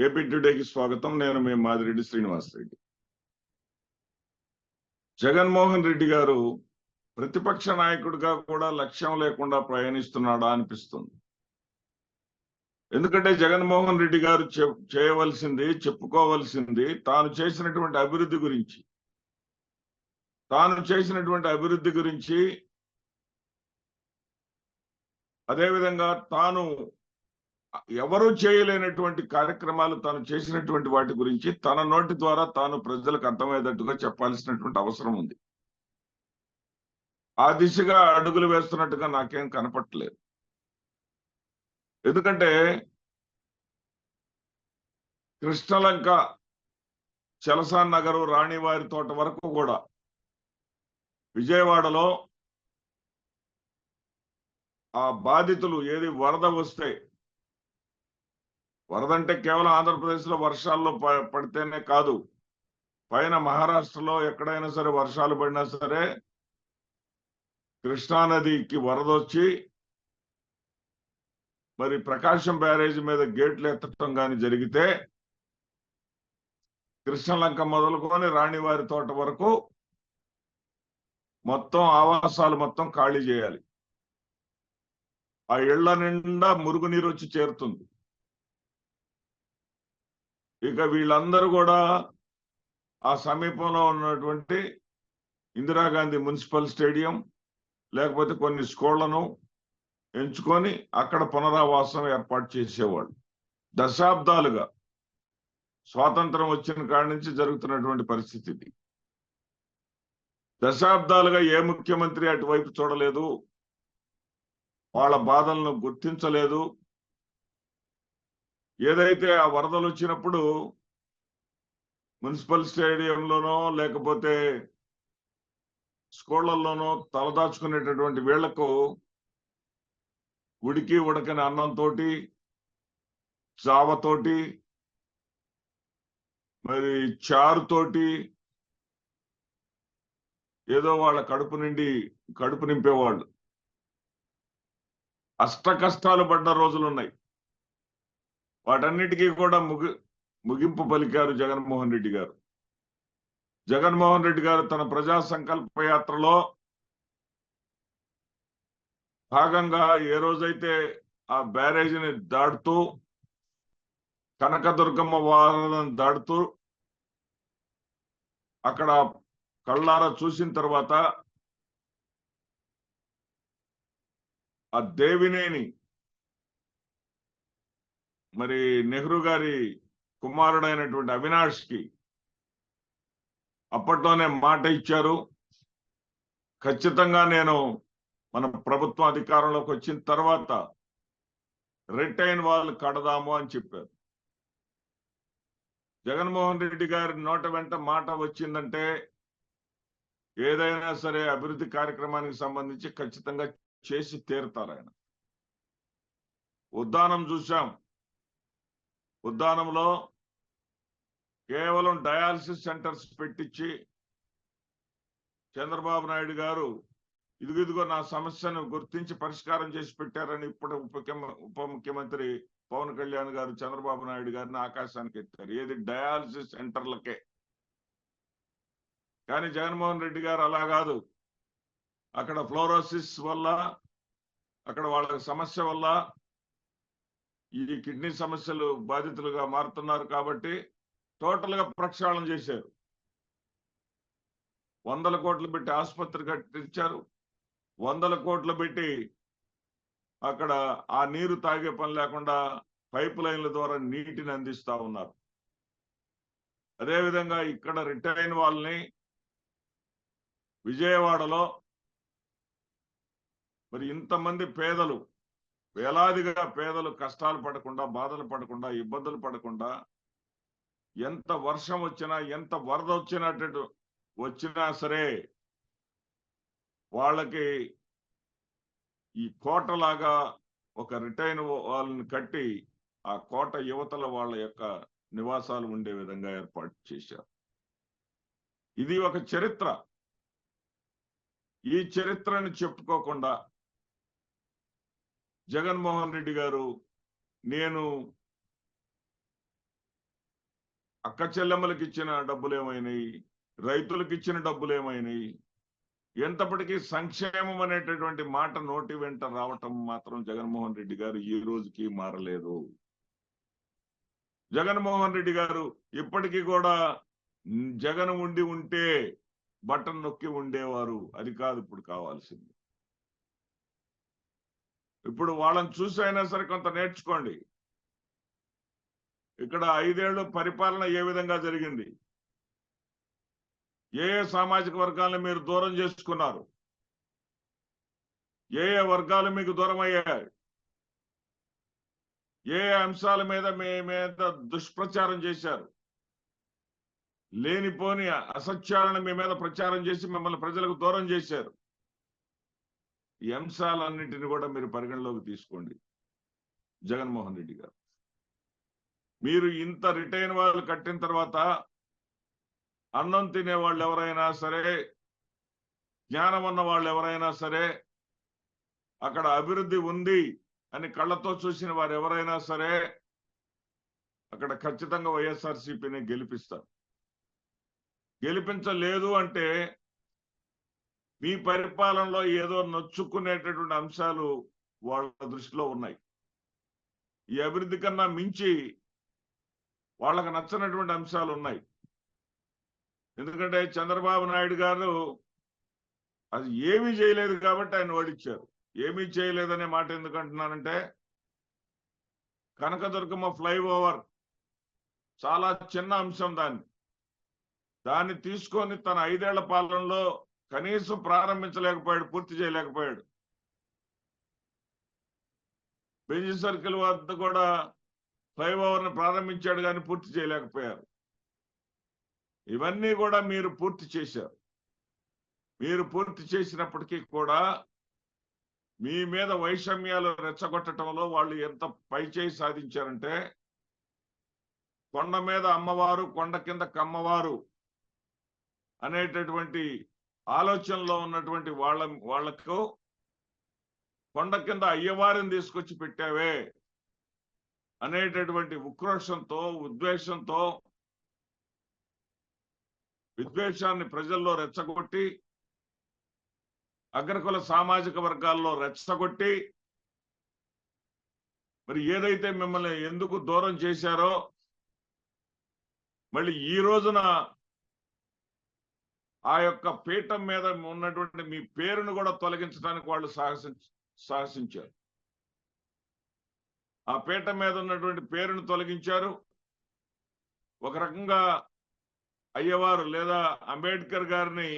AP టుడేకి స్వాగతం. నేను మీ మాదిరెడ్డి శ్రీనివాసరెడ్డి. జగన్మోహన్ రెడ్డి గారు ప్రతిపక్ష నాయకుడిగా కూడా లక్ష్యం లేకుండా ప్రయాణిస్తున్నాడా అనిపిస్తుంది. ఎందుకంటే జగన్మోహన్ రెడ్డి గారు చెప్పుకోవలసింది తాను చేసినటువంటి అభివృద్ధి గురించి అదేవిధంగా తాను ఎవరు చేయలేనటువంటి కార్యక్రమాలు తాను చేసినటువంటి వాటి గురించి తన నోటి ద్వారా తాను ప్రజలకు అర్థమయ్యేటట్టుగా చెప్పాల్సినటువంటి అవసరం ఉంది. ఆ దిశగా అడుగులు వేస్తున్నట్టుగా నాకేం కనపట్లేదు. ఎందుకంటే కృష్ణలంక, చలసాన్ నగరు, రాణివారి తోట వరకు కూడా విజయవాడలో ఆ బాధితులు వరద వస్తే, వరదంటే కేవలం ఆంధ్రప్రదేశ్లో వర్షాల్లో పడితేనే కాదు, పైన మహారాష్ట్రలో ఎక్కడైనా సరే వర్షాలు పడినా సరే కృష్ణానదికి వరదొచ్చి మరి ప్రకాశం బ్యారేజ్ మీద గేట్లు ఎత్తడం కానీ జరిగితే కృష్ణలంక మొదలుకొని రాణివారి తోట వరకు మొత్తం ఆవాసాలు మొత్తం ఖాళీ చేయాలి. ఆ ఇళ్ల నిండా మురుగునీరు వచ్చి చేరుతుంది. ఇక వీళ్ళందరూ కూడా ఆ సమీపంలో ఉన్నటువంటి ఇందిరాగాంధీ మున్సిపల్ స్టేడియం లేకపోతే కొన్ని స్కూళ్లను ఎంచుకొని అక్కడ పునరావాసం ఏర్పాటు చేసేవాళ్ళు. దశాబ్దాలుగా స్వాతంత్రం వచ్చిన కాడి నుంచి జరుగుతున్నటువంటి పరిస్థితి ఇది. దశాబ్దాలుగా ఏ ముఖ్యమంత్రి అటువైపు చూడలేదు, వాళ్ళ బాధలను గుర్తించలేదు. ఏదైతే ఆ వరదలు వచ్చినప్పుడు మున్సిపల్ స్టేడియంలోనో లేకపోతే స్కూళ్లలోనో తలదాచుకునేటటువంటి వీళ్లకు ఉడకని అన్నంతో, చావతోటి, మరి చారుతోటి ఏదో వాళ్ళ కడుపు నింపేవాళ్ళు. అష్ట కష్టాలు పడ్డ రోజులున్నాయి. వాటన్నిటికీ కూడా ముగింపు పలికారు జగన్మోహన్ రెడ్డి గారు. జగన్మోహన్ రెడ్డి గారు తన ప్రజా సంకల్ప యాత్రలో భాగంగా ఏ రోజైతే ఆ బ్యారేజీని దాటుతూ కనకదుర్గమ్మ వారలను దాటుతూ అక్కడ కళ్ళారా చూసిన తర్వాత ఆ దేవినేని మరి నెహ్రూ గారి కుమారుడైనటువంటి అవినాష్ కి అప్పట్లోనే మాట ఇచ్చారు, ఖచ్చితంగా నేను మన ప్రభుత్వం అధికారంలోకి వచ్చిన తర్వాత రిటైన్ వాల్ కడదాము అని చెప్పారు. జగన్మోహన్ రెడ్డి గారి నోట వెంట మాట వచ్చిందంటే ఏదైనా సరే అభివృద్ధి కార్యక్రమానికి సంబంధించి ఖచ్చితంగా చేసి తీరుతారు ఆయన. ఉద్దానం చూశాం. ఉద్దానంలో కేవలం డయాలసిస్ సెంటర్స్ పెట్టించి చంద్రబాబు నాయుడు గారు ఇదిగో నా సమస్యను గుర్తించి పరిష్కారం చేసి పెట్టారని ఇప్పుడు ఉప ముఖ్యమంత్రి పవన్ కళ్యాణ్ గారు చంద్రబాబు నాయుడు గారిని ఆకాశానికి ఎత్తారు. ఏది డయాలసిస్ సెంటర్లకే. కానీ జగన్మోహన్ రెడ్డి గారు అలా కాదు. అక్కడ ఫ్లోరోసిస్ వల్ల, అక్కడ వాళ్ళ సమస్య వల్ల ఈ కిడ్నీ సమస్యలు బాధితులుగా మారుతున్నారు కాబట్టి టోటల్ గా ప్రక్షాళన చేశారు. 100 కోట్లు పెట్టి ఆసుపత్రి కట్టించారు. 100 కోట్లు పెట్టి అక్కడ ఆ నీరు తాగే పని లేకుండా పైప్ లైన్ల ద్వారా నీటిని అందిస్తా ఉన్నారు. అదేవిధంగా ఇక్కడ రిటైన్ వాళ్ళని విజయవాడలో మరి ఇంతమంది పేదలు, వేలాదిగా పేదలు కష్టాలు పడకుండా, బాధలు పడకుండా, ఇబ్బందులు పడకుండా, ఎంత వర్షం వచ్చినా ఎంత వరద వచ్చినా సరే వాళ్ళకి ఈ కోటలాగా ఒక రిటైన్ వాళ్ళని కట్టి ఆ కోట యువతల వాళ్ళ యొక్క నివాసాలు ఉండే విధంగా ఏర్పాటు చేశారు. ఇది ఒక చరిత్ర. ఈ చరిత్రను చెప్పుకోకుండా జగన్మోహన్ రెడ్డి గారు నేను అక్క చెల్లెమ్మలకు ఇచ్చిన డబ్బులు ఏమైనాయి, రైతులకు ఇచ్చిన డబ్బులు ఏమైనాయి? ఎంతప్పటికీ సంక్షేమం అనేటటువంటి మాట నోటి వెంట రావటం మాత్రం జగన్మోహన్ రెడ్డి గారు ఈ రోజుకి మారలేదు. జగన్మోహన్ రెడ్డి గారు ఇప్పటికీ కూడా జగన్ ఉండి ఉంటే బటన్ నొక్కి ఉండేవారు. అది కాదు ఇప్పుడు కావాల్సింది. ఇప్పుడు వాళ్ళని చూసి అయినా సరే కొంత నేర్చుకోండి. ఇక్కడ 5 ఏళ్ళు పరిపాలన ఏ విధంగా జరిగింది, ఏ ఏ సామాజిక వర్గాలను మీరు దూరం చేసుకున్నారు, ఏ ఏ వర్గాలు మీకు దూరం అయ్యాయి, ఏ ఏ అంశాల మీద మీ మీద దుష్ప్రచారం చేశారు, లేనిపోని అసత్యాలను మీ మీద ప్రచారం చేసి మిమ్మల్ని ప్రజలకు దూరం చేశారు. ఈ అంశాలన్నింటినీ కూడా మీరు పరిగణలోకి తీసుకోండి. జగన్మోహన్ రెడ్డి గారు, మీరు ఇంత రిటైన్ వాళ్ళు కట్టిన తర్వాత అన్నం తినే వాళ్ళు ఎవరైనా సరే, జ్ఞానం ఉన్న వాళ్ళు ఎవరైనా సరే, అక్కడ అభివృద్ధి ఉంది అని కళ్ళతో చూసిన వారు ఎవరైనా సరే అక్కడ ఖచ్చితంగా వైఎస్ఆర్సీపీని గెలిపిస్తారు. గెలిపించలేదు అంటే మీ పరిపాలనలో ఏదో నొచ్చుకునేటటువంటి అంశాలు వాళ్ళ దృష్టిలో ఉన్నాయి. ఈ అభివృద్ధి కన్నా మించి వాళ్ళకు నచ్చనటువంటి అంశాలు ఉన్నాయి. ఎందుకంటే చంద్రబాబు నాయుడు గారు అది ఏమీ చేయలేదు కాబట్టి ఆయన ఓడించారు. ఏమీ చేయలేదనే మాట ఎందుకు అంటున్నానంటే, కనకదుర్గమ్మ ఫ్లైఓవర్ చాలా చిన్న అంశం. దాన్ని తీసుకొని తన 5 ఏళ్ల పాలనలో కనీసం ప్రారంభించలేకపోయాడు, పూర్తి చేయలేకపోయాడు. బెంజ్ సర్కిల్ వద్ద కూడా ఫ్లైఓవర్ ని ప్రారంభించాడు కానీ పూర్తి చేయలేకపోయారు. ఇవన్నీ కూడా మీరు పూర్తి చేశారు. మీరు పూర్తి చేసినప్పటికీ కూడా మీ మీద వైషమ్యాలు రెచ్చగొట్టడంలో వాళ్ళు ఎంత పైచేయి సాధించారంటే, కొండ మీద అమ్మవారు కొండ కింద కమ్మవారు అనేటటువంటి ఆలోచనలో ఉన్నటువంటి వాళ్లకు కొండ కింద అయ్యవారిని తీసుకొచ్చి పెట్టావే అనేటటువంటి ఉక్రోషంతో, ఉద్వేషంతో, విద్వేషాన్ని ప్రజల్లో రెచ్చగొట్టి, అగ్రకుల సామాజిక వర్గాల్లో రెచ్చగొట్టి, మరి ఏదైతే మిమ్మల్ని ఎందుకు దూరం చేశారో మళ్ళీ ఈ రోజున ఆ యొక్క పీఠం మీద ఉన్నటువంటి మీ పేరును కూడా తొలగించడానికి వాళ్ళు సాహసించారు. ఆ పీఠం మీద ఉన్నటువంటి పేరును తొలగించారు. ఒక రకంగా అయ్యవారు లేదా అంబేద్కర్ గారిని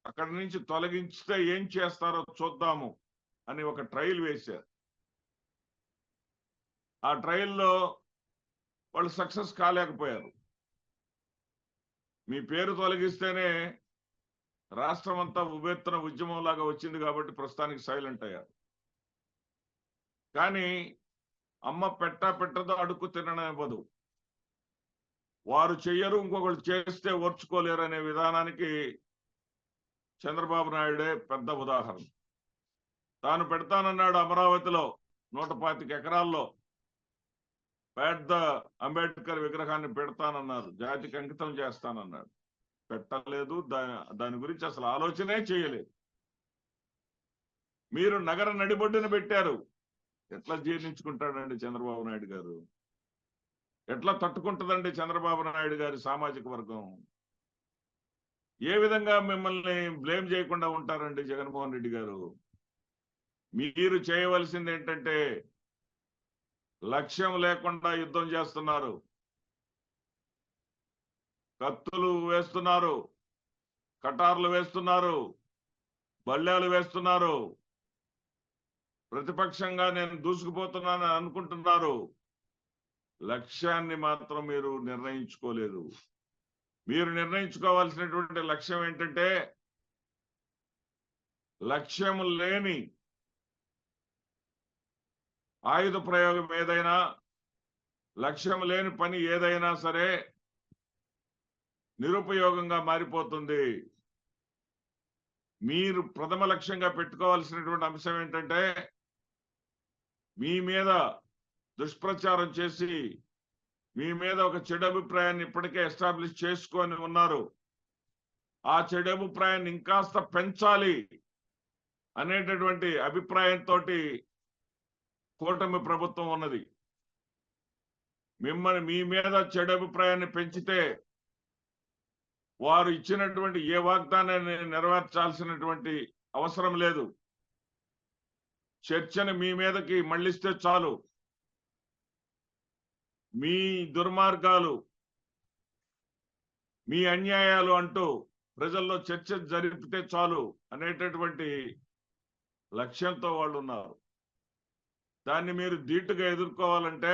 అక్కడి నుంచి తొలగించితే ఏం చేస్తారో చూద్దాము అని ఒక ట్రయల్ వేశారు. ఆ ట్రయల్లో వాళ్ళు సక్సెస్ కాలేకపోయారు. మీ పేరు తొలగిస్తేనే రాష్ట్రం అంతా ఉవ్వెత్తున ఉద్యమంలాగా వచ్చింది కాబట్టి ప్రస్తుతానికి సైలెంట్ అయ్యారు. కానీ అమ్మ పెట్టదో అడుక్కు తిననివ్వదు. వారు చెయ్యరు, ఇంకొకళ్ళు చేస్తే ఓర్చుకోలేరు అనే విధానానికి చంద్రబాబు నాయుడే పెద్ద ఉదాహరణ. తాను పెడతానన్నాడు అమరావతిలో 125 ఎకరాల్లో పెద్ద అంబేద్కర్ విగ్రహాన్ని పెడతానన్నారు, జాతికి అంకితం చేస్తానన్నాడు. పెట్టలేదు. దాని గురించి అసలు ఆలోచనే చేయలేదు. మీరు నగర నడిబొడ్డున పెట్టారు. ఎట్లా జీర్ణించుకుంటాడండి చంద్రబాబు నాయుడు గారు? ఎట్లా తట్టుకుంటుందండి చంద్రబాబు నాయుడు గారి సామాజిక వర్గం? ఏ విధంగా మిమ్మల్ని బ్లేమ్ చేయకుండా ఉంటారండి జగన్మోహన్ రెడ్డి గారు? మీరు చేయవలసింది ఏంటంటే, లక్ష్యం లేకుండా యుద్ధం చేస్తున్నారు. కత్తులు వేస్తున్నారు, కటార్లు వేస్తున్నారు, బళ్ళాలు వేస్తున్నారు. ప్రతిపక్షంగా నేను దూసుకుపోతున్నానని అనుకుంటున్నారు. లక్ష్యాన్ని మాత్రం మీరు నిర్ణయించుకోలేదు. మీరు నిర్ణయించుకోవాల్సినటువంటి లక్ష్యం ఏంటంటే, లక్ష్యం లేని ఆయుధ ప్రయోగం ఏదైనా, లక్ష్యం లేని పని ఏదైనా సరే నిరుపయోగంగా మారిపోతుంది. మీరు ప్రథమ లక్ష్యంగా పెట్టుకోవాల్సినటువంటి అంశం ఏంటంటే, మీ మీద దుష్ప్రచారం చేసి మీ మీద ఒక చెడు అభిప్రాయాన్ని ఇప్పటికే ఎస్టాబ్లిష్ చేసుకొని ఉన్నారు. ఆ చెడు అభిప్రాయాన్ని ఇంకాస్త పెంచాలి అనేటటువంటి అభిప్రాయంతో కూటమి ప్రభుత్వం ఉన్నది. మీ మీద చెడు అభిప్రాయాన్ని పెంచితే వారు ఇచ్చినటువంటి ఏ వాగ్దానాన్ని నెరవేర్చాల్సినటువంటి అవసరం లేదు. చర్చను మీ మీదకి మళ్ళిస్తే చాలు. మీ దుర్మార్గాలు, మీ అన్యాయాలు అంటూ ప్రజల్లో చర్చ జరిపితే చాలు అనేటటువంటి లక్ష్యంతో వాళ్ళు ఉన్నారు. దాన్ని మీరు ధీటుగా ఎదుర్కోవాలంటే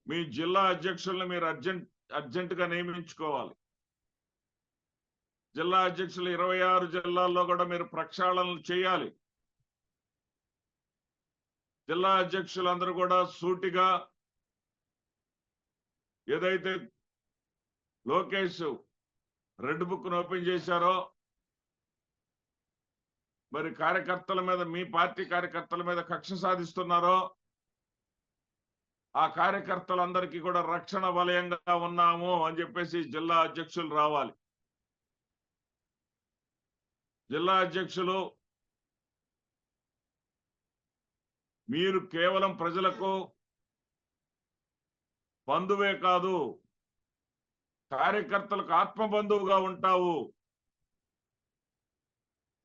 మీ జిల్లా అధ్యక్షులను మీరు అర్జెంటుగా నియమించుకోవాలి. జిల్లా అధ్యక్షులు 26 జిల్లాల్లో కూడా మీరు ప్రక్షాళనలు చేయాలి. జిల్లా అధ్యక్షులందరూ కూడా సూటిగా ఏదైతే లోకేష్ రెడ్ బుక్ ఓపెన్ చేశారో, మరి కార్యకర్తల మీద, మీ పార్టీ కార్యకర్తల మీద కక్ష సాధిస్తున్నారో, ఆ కార్యకర్తలందరికీ కూడా రక్షణ వలయంగా ఉన్నాము అని చెప్పేసి జిల్లా అధ్యక్షులు రావాలి. జిల్లా అధ్యక్షులు మీరు కేవలం ప్రజలకు బంధువే కాదు, కార్యకర్తలకు ఆత్మబంధువుగా ఉంటావు.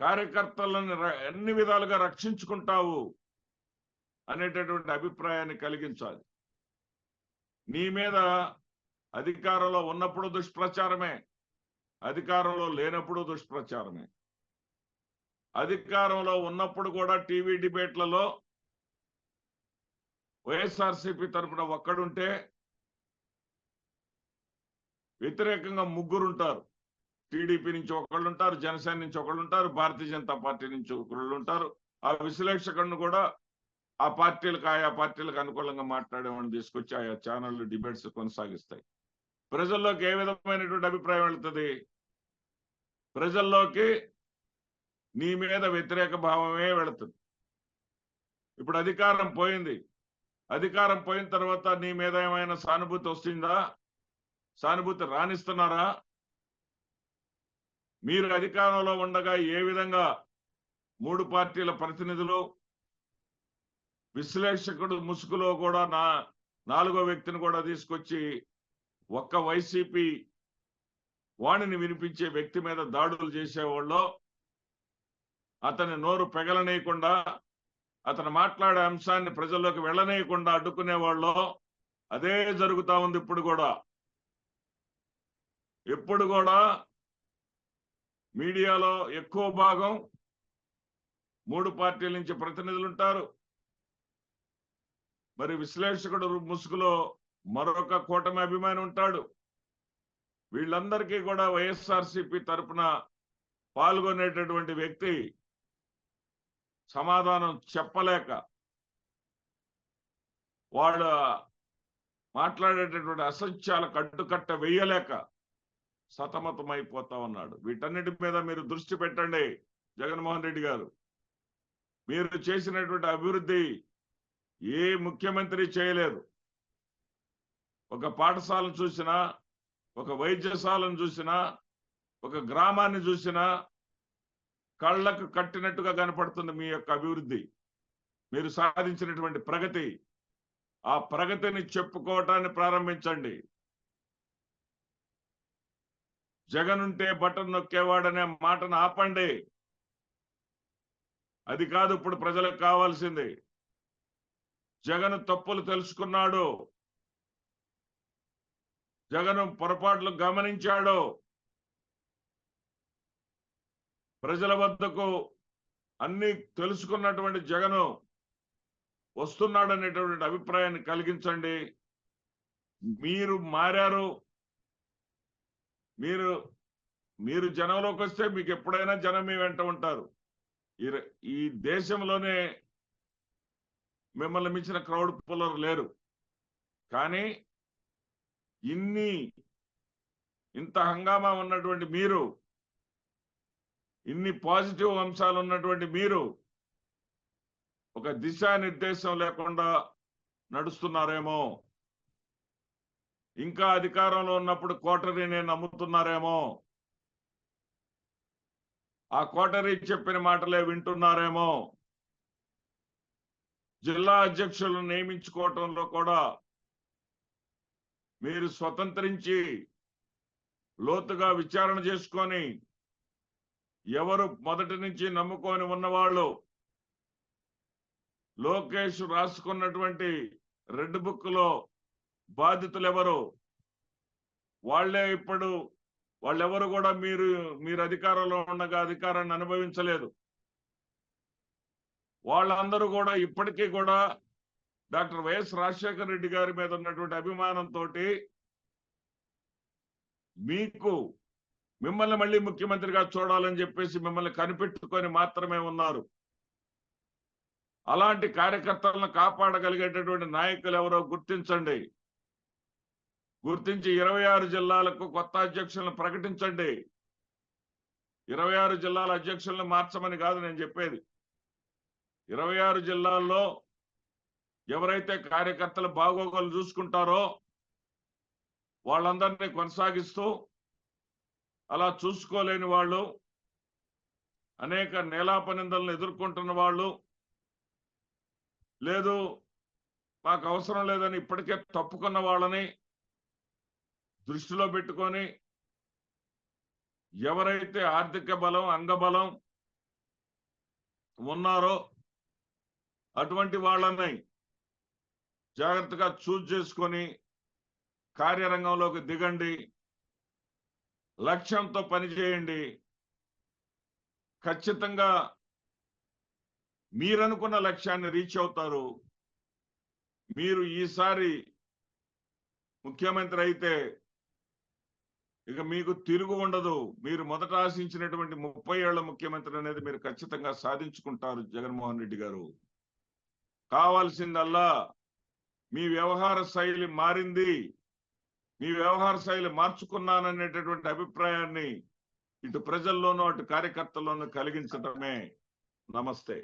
కార్యకర్తలను అన్ని విధాలుగా రక్షించుకుంటావు అనేటటువంటి అభిప్రాయాన్ని కలిగించాలి. నీ మీద అధికారంలో ఉన్నప్పుడు దుష్ప్రచారమే, అధికారంలో లేనప్పుడు దుష్ప్రచారమే. అధికారంలో ఉన్నప్పుడు కూడా టీవీ డిబేట్లలో వైఎస్ఆర్సీపీ తరఫున ఒక్కడుంటే వ్యతిరేకంగా ముగ్గురు ఉంటారు. టీడీపీ నుంచి ఒకళ్ళు ఉంటారు, జనసేన నుంచి ఒకళ్ళు ఉంటారు, భారతీయ జనతా పార్టీ నుంచి ఒకళ్ళు ఉంటారు. ఆ విశ్లేషకులను కూడా ఆయా పార్టీలకు అనుకూలంగా మాట్లాడేవాడిని తీసుకొచ్చి ఆయా ఛానళ్ళు డిబేట్స్ కొనసాగిస్తాయి. ప్రజల్లోకి ఏ విధమైనటువంటి అభిప్రాయం వెళ్తుంది? ప్రజల్లోకి నీ మీద వ్యతిరేక భావమే వెళుతుంది. ఇప్పుడు అధికారం పోయింది. అధికారం పోయిన తర్వాత నీ మీద ఏమైనా సానుభూతి వస్తుందా? సానుభూతి రాణిస్తున్నారా? మీరు అధికారంలో ఉండగా ఏ విధంగా 3 పార్టీల ప్రతినిధులు, విశ్లేషకుడు ముసుగులో కూడా 4వ వ్యక్తిని కూడా తీసుకొచ్చి ఒక్క వైసీపీ వాణిని వినిపించే వ్యక్తి మీద దాడులు చేసేవాళ్ళు, అతని నోరు పెగలనేయకుండా, అతను మాట్లాడే అంశాన్ని ప్రజల్లోకి వెళ్ళనేయకుండా అడ్డుకునేవాళ్ళు, అదే జరుగుతా ఉంది ఇప్పుడు కూడా మీడియాలో ఎక్కువ భాగం 3 పార్టీల నుంచి ప్రతినిధులు ఉంటారు. మరి విశ్లేషకుడు ముసుగులో మరొక కూటమి అభిమాని ఉంటాడు. వీళ్ళందరికీ కూడా వైఎస్ఆర్సీపీ తరఫున పాల్గొనేటటువంటి వ్యక్తి సమాధానం చెప్పలేక, వాళ్ళు మాట్లాడేటటువంటి అసత్యాలకు అడ్డుకట్ట వేయలేక సతమతమైపోతా ఉన్నాడు. వీటన్నిటి మీద మీరు దృష్టి పెట్టండి. జగన్మోహన్ రెడ్డి గారు, మీరు చేసినటువంటి అభివృద్ధి ఏ ముఖ్యమంత్రి చేయలేదు. ఒక పాఠశాలను చూసినా, ఒక వైద్యశాలను చూసినా, ఒక గ్రామాన్ని చూసినా కళ్ళకు కట్టినట్టుగా కనపడుతుంది మీ యొక్క అభివృద్ధి, మీరు సాధించినటువంటి ప్రగతి. ఆ ప్రగతిని చెప్పుకోవటాన్ని ప్రారంభించండి. జగన్ ఉంటే బటన్ నొక్కేవాడనే మాటను ఆపండి. అది కాదు ఇప్పుడు ప్రజలకు కావాల్సింది. జగన్ తప్పులు తెలుసుకున్నాడు, జగన్ పొరపాట్లు గమనించాడు, ప్రజల వద్దకు అన్ని తెలుసుకున్నటువంటి జగన్ వస్తున్నాడు అనేటువంటి అభిప్రాయాన్ని కలిగించండి. మీరు మారారు. మీరు జనంలోకి వస్తే మీకు ఎప్పుడైనా జనం మీ వెంట ఉంటారు. ఈ దేశంలోనే మిమ్మల్ని మించిన క్రౌడ్ పుల్లర్ లేరు. కానీ ఇంత హంగామా ఉన్నటువంటి మీరు, ఇన్ని పాజిటివ్ అంశాలు ఉన్నటువంటి మీరు ఒక దిశానిర్దేశం లేకుండా నడుస్తున్నారేమో. ఇంకా అధికారంలో ఉన్నప్పుడు కోటరీని నమ్ముతున్నారేమో, ఆ కోటరీ చెప్పిన మాటలే వింటున్నారేమో. జిల్లా అధ్యక్షులను నియమించుకోవటంలో కూడా మీరు స్వతంత్రించి లోతుగా విచారణ చేసుకొని ఎవరు మొదటి నుంచి నమ్ముకొని ఉన్నవాళ్ళు, లోకేష్ రాసుకున్నటువంటి రెడ్ బుక్ లో బాధితులు ఎవరు, వాళ్ళెవరు కూడా మీరు అధికారంలో ఉండగా అధికారాన్ని అనుభవించలేదు. వాళ్ళందరూ కూడా ఇప్పటికీ కూడా డాక్టర్ వైఎస్ రాజశేఖర రెడ్డి గారి మీద ఉన్నటువంటి అభిమానంతో మిమ్మల్ని మళ్ళీ ముఖ్యమంత్రిగా చూడాలని చెప్పేసి మిమ్మల్ని కనిపెట్టుకొని మాత్రమే ఉన్నారు. అలాంటి కార్యకర్తలను కాపాడగలిగేటటువంటి నాయకులు ఎవరో గుర్తించండి. గుర్తించి 26 జిల్లాలకు కొత్త అధ్యక్షులను ప్రకటించండి. 26 జిల్లాల అధ్యక్షులను మార్చమని కాదు నేను చెప్పేది. 26 జిల్లాల్లో ఎవరైతే కార్యకర్తల బాగోగులు చూసుకుంటారో వాళ్ళందరినీ కొనసాగిస్తూ, అలా చూసుకోలేని వాళ్ళు, అనేక నేలాపనిందలను ఎదుర్కొంటున్న వాళ్ళు, లేదు మాకు అవసరం లేదని ఇప్పటికే తప్పుకున్న వాళ్ళని దృష్టిలో పెట్టుకొని ఎవరైతే ఆర్థిక బలం, అంగబలం ఉన్నారో అటువంటి వాళ్ళని జాగ్రత్తగా చూజ్ చేసుకొని కార్యరంగంలోకి దిగండి. లక్ష్యంతో పనిచేయండి. ఖచ్చితంగా మీరనుకున్న లక్ష్యాన్ని రీచ్ అవుతారు. మీరు ఈసారి ముఖ్యమంత్రి అయితే ఇక మీకు తిరుగు ఉండదు. మీరు మొదట ఆశించినటువంటి 30 ఏళ్ల ముఖ్యమంత్రి అనేది మీరు ఖచ్చితంగా సాధించుకుంటారు. జగన్మోహన్ రెడ్డి గారు, కావాల్సిందల్లా మీ వ్యవహార శైలి మారింది, మీ వ్యవహార శైలి మార్చుకున్నాననేటటువంటి అభిప్రాయాన్ని ఇటు ప్రజల్లోనూ అటు కార్యకర్తల్లోనూ కలిగించడమే. నమస్తే.